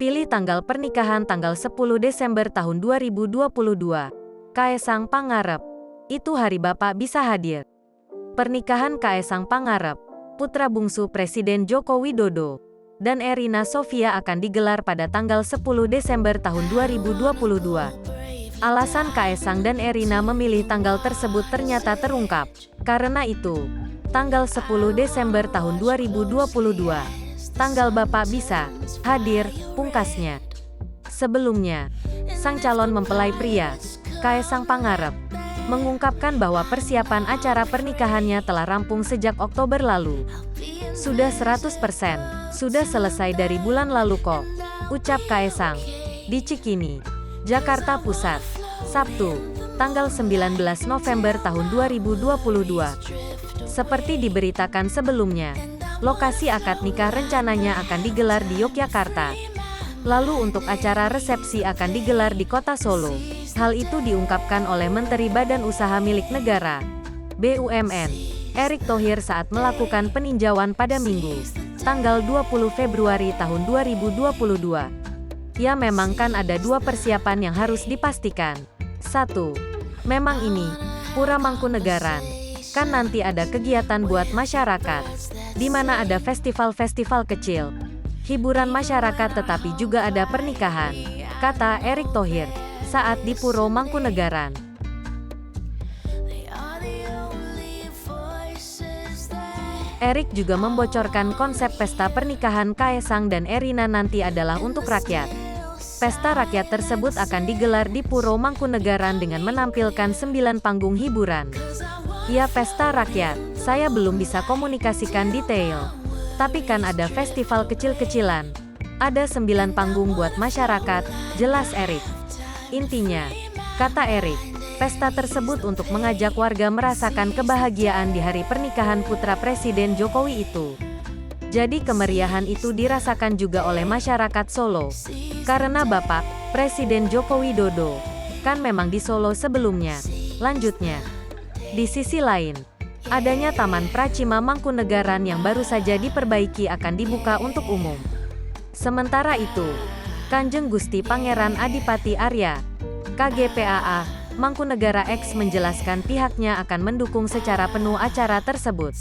Pilih tanggal pernikahan tanggal 10 Desember tahun 2022. Kaesang Pangarep. Itu hari Bapak bisa hadir. Pernikahan Kaesang Pangarep, putra bungsu Presiden Joko Widodo, dan Erina Sofia akan digelar pada tanggal 10 Desember tahun 2022. Alasan Kaesang dan Erina memilih tanggal tersebut ternyata terungkap. Karena itu, tanggal 10 Desember tahun 2022, tanggal Bapak bisa hadir, pungkasnya. Sebelumnya, sang calon mempelai pria, Kaesang Pangarep, mengungkapkan bahwa persiapan acara pernikahannya telah rampung sejak Oktober lalu. Sudah 100%, sudah selesai dari bulan lalu kok, ucap Kaesang. Di Cikini, Jakarta Pusat, Sabtu, tanggal 19 November tahun 2022. Seperti diberitakan sebelumnya, lokasi akad nikah rencananya akan digelar di Yogyakarta. Lalu untuk acara resepsi akan digelar di kota Solo. Hal itu diungkapkan oleh Menteri Badan Usaha Milik Negara, BUMN, Erick Thohir saat melakukan peninjauan pada Minggu, tanggal 20 Februari tahun 2022. Ya memang kan ada dua persiapan yang harus dipastikan. 1. Memang ini, Pura Mangkunegaran. Kan nanti ada kegiatan buat masyarakat, di mana ada festival-festival kecil, hiburan masyarakat tetapi juga ada pernikahan, kata Erick Thohir, saat di Puro Mangkunegaran. Erick juga membocorkan konsep pesta pernikahan Kaesang dan Erina nanti adalah untuk rakyat. Pesta rakyat tersebut akan digelar di Puro Mangkunegaran dengan menampilkan 9 panggung hiburan. Ya pesta rakyat, saya belum bisa komunikasikan detail. Tapi kan ada festival kecil-kecilan. Ada 9 panggung buat masyarakat, jelas Erick. Intinya, kata Erick, pesta tersebut untuk mengajak warga merasakan kebahagiaan di hari pernikahan putra Presiden Jokowi itu. Jadi kemeriahan itu dirasakan juga oleh masyarakat Solo. Karena Bapak, Presiden Joko Widodo, kan memang di Solo sebelumnya. Lanjutnya, di sisi lain, adanya Taman Pracima Mangkunegaran yang baru saja diperbaiki akan dibuka untuk umum. Sementara itu, Kanjeng Gusti Pangeran Adipati Arya, KGPAA, Mangkunegara X menjelaskan pihaknya akan mendukung secara penuh acara tersebut.